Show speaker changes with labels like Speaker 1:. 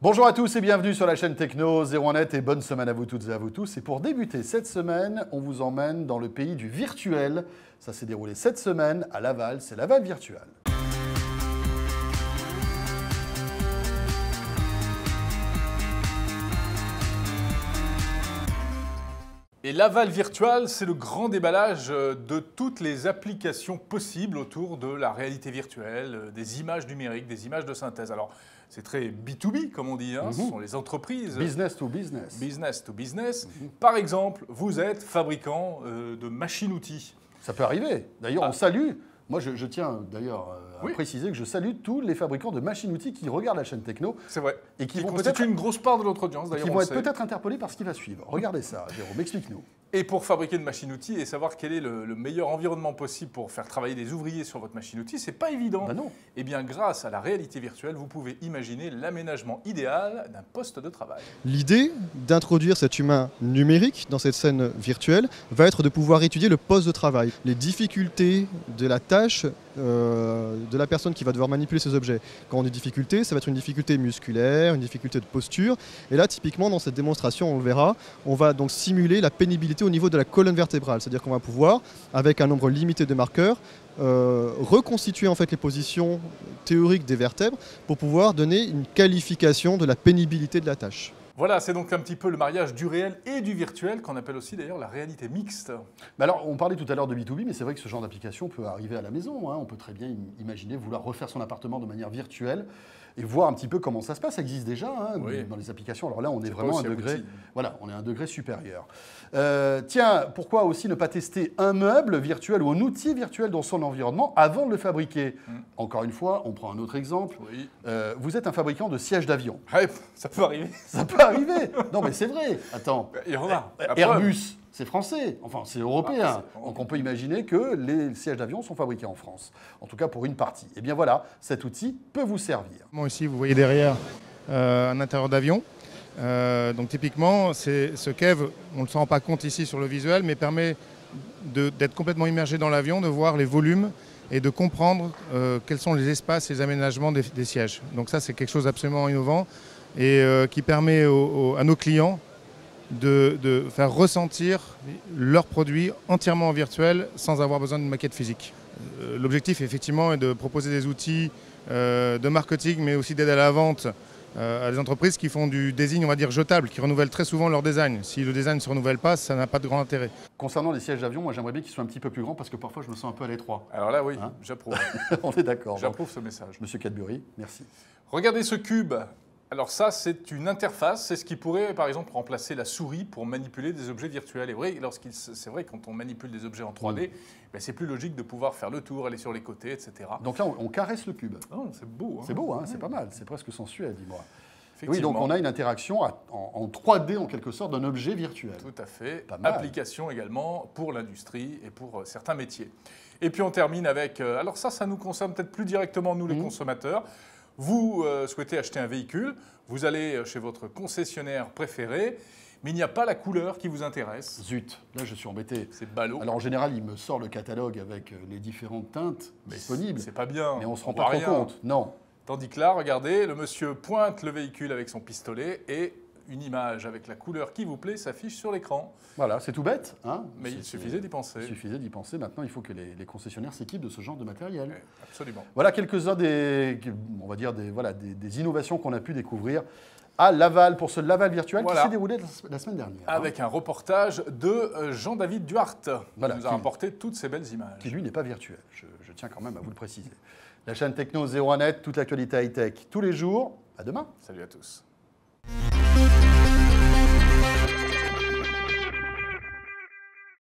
Speaker 1: Bonjour à tous et bienvenue sur la chaîne Techno 01net et bonne semaine à vous toutes et à vous tous. Et pour débuter cette semaine, on vous emmène dans le pays du virtuel. Ça s'est déroulé cette semaine à Laval, c'est Laval Virtual.
Speaker 2: Et Laval Virtual, c'est le grand déballage de toutes les applications possibles autour de la réalité virtuelle, des images numériques, des images de synthèse. Alors, c'est très B2B, comme on dit, hein. Ce sont les entreprises.
Speaker 1: Business to business.
Speaker 2: Business to business. Par exemple, vous êtes fabricant de machines-outils.
Speaker 1: Ça peut arriver. D'ailleurs, on salue. Moi, je tiens d'ailleurs à préciser que je salue tous les fabricants de machines-outils qui regardent la chaîne Techno.
Speaker 2: C'est vrai.
Speaker 1: Et qui vont
Speaker 2: constituent une grosse part de notre audience, d'ailleurs.
Speaker 1: Qui vont être peut-être interpellés par ce qui va suivre. Regardez ça, Jérôme, explique-nous.
Speaker 2: Et pour fabriquer une machine-outil et savoir quel est le meilleur environnement possible pour faire travailler des ouvriers sur votre machine-outil, c'est pas évident.
Speaker 1: Ben non.
Speaker 2: Eh bien, grâce à la réalité virtuelle, vous pouvez imaginer l'aménagement idéal d'un poste de travail.
Speaker 3: L'idée d'introduire cet humain numérique dans cette scène virtuelle va être de pouvoir étudier le poste de travail, les difficultés de la tâche de la personne qui va devoir manipuler ces objets. Quand on dit difficulté, ça va être une difficulté musculaire, une difficulté de posture. Et là, typiquement, dans cette démonstration, on le verra, on va donc simuler la pénibilité au niveau de la colonne vertébrale. C'est-à-dire qu'on va pouvoir, avec un nombre limité de marqueurs, reconstituer en fait les positions théoriques des vertèbres pour pouvoir donner une qualification de la pénibilité de la tâche.
Speaker 2: Voilà, c'est donc un petit peu le mariage du réel et du virtuel, qu'on appelle aussi d'ailleurs la réalité mixte.
Speaker 1: Mais alors, on parlait tout à l'heure de B2B, mais c'est vrai que ce genre d'application peut arriver à la maison. Hein. On peut très bien imaginer vouloir refaire son appartement de manière virtuelle et voir un petit peu comment ça se passe. Ça existe déjà dans les applications. Alors là, on est vraiment à un degré, on est à un degré supérieur. Tiens, pourquoi aussi ne pas tester un meuble virtuel ou un outil virtuel dans son environnement avant de le fabriquer? Encore une fois, on prend un autre exemple. Vous êtes un fabricant de sièges d'avion.
Speaker 2: Ouais, ça peut arriver.
Speaker 1: Ça peut arriver. Non, mais c'est vrai. Attends.
Speaker 2: Il y en a.
Speaker 1: Airbus, c'est français. Enfin, c'est européen. Donc, on peut imaginer que les sièges d'avion sont fabriqués en France. En tout cas, pour une partie. Et bien voilà, cet outil peut vous servir.
Speaker 4: Moi ici, vous voyez derrière un intérieur d'avion. Donc typiquement, ce kev, on ne se rend pas compte ici sur le visuel, mais permet d'être complètement immergé dans l'avion, de voir les volumes et de comprendre quels sont les espaces et les aménagements des sièges. Donc ça, c'est quelque chose d'absolument innovant et qui permet à nos clients de faire ressentir leurs produits entièrement en virtuel sans avoir besoin d'une maquette physique. L'objectif, effectivement, est de proposer des outils de marketing, mais aussi d'aide à la vente à des entreprises qui font du design, on va dire, jetable, qui renouvellent très souvent leur design. Si le design ne se renouvelle pas, ça n'a pas de grand intérêt.
Speaker 1: Concernant les sièges d'avion, moi j'aimerais bien qu'ils soient un petit peu plus grands parce que parfois je me sens un peu à l'étroit.
Speaker 2: Alors là, oui, j'approuve.
Speaker 1: On est d'accord.
Speaker 2: J'approuve ce message.
Speaker 1: Monsieur Cadbury, merci.
Speaker 2: Regardez ce cube. Alors ça, c'est une interface. C'est ce qui pourrait, par exemple, remplacer la souris pour manipuler des objets virtuels. Et oui, c'est vrai, quand on manipule des objets en 3D, c'est plus logique de pouvoir faire le tour, aller sur les côtés, etc.
Speaker 1: Donc là, on caresse le cube.
Speaker 2: Oh, c'est beau. Hein.
Speaker 1: C'est beau, hein, c'est pas mal. C'est presque sensuel, dis-moi. Oui, donc on a une interaction en 3D, en quelque sorte, d'un objet virtuel.
Speaker 2: Tout à fait.
Speaker 1: Pas mal.
Speaker 2: Application également pour l'industrie et pour certains métiers. Et puis on termine avec... alors ça nous concerne peut-être plus directement, nous, les consommateurs. Vous souhaitez acheter un véhicule, vous allez chez votre concessionnaire préféré, mais il n'y a pas la couleur qui vous intéresse.
Speaker 1: Zut, là je suis embêté.
Speaker 2: C'est ballot.
Speaker 1: Alors en général, il me sort le catalogue avec les différentes teintes disponibles.
Speaker 2: C'est pas bien.
Speaker 1: Mais on ne se rend pas trop compte. Non.
Speaker 2: Tandis que là, regardez, le monsieur pointe le véhicule avec son pistolet et une image avec la couleur qui vous plaît s'affiche sur l'écran.
Speaker 1: Voilà, c'est tout bête. Hein,
Speaker 2: mais il suffisait d'y penser.
Speaker 1: Il suffisait d'y penser. Maintenant, il faut que les concessionnaires s'équipent de ce genre de matériel.
Speaker 2: Oui, absolument.
Speaker 1: Voilà quelques-uns des innovations qu'on a pu découvrir à Laval pour ce Laval virtuel qui s'est déroulé la semaine dernière.
Speaker 2: Avec un reportage de Jean-David Duarte, qui nous a rapporté toutes ces belles images.
Speaker 1: Qui lui n'est pas virtuel, je tiens quand même à vous le préciser. La chaîne Techno 01net, toute l'actualité high-tech tous les jours. À demain.
Speaker 2: Salut à tous.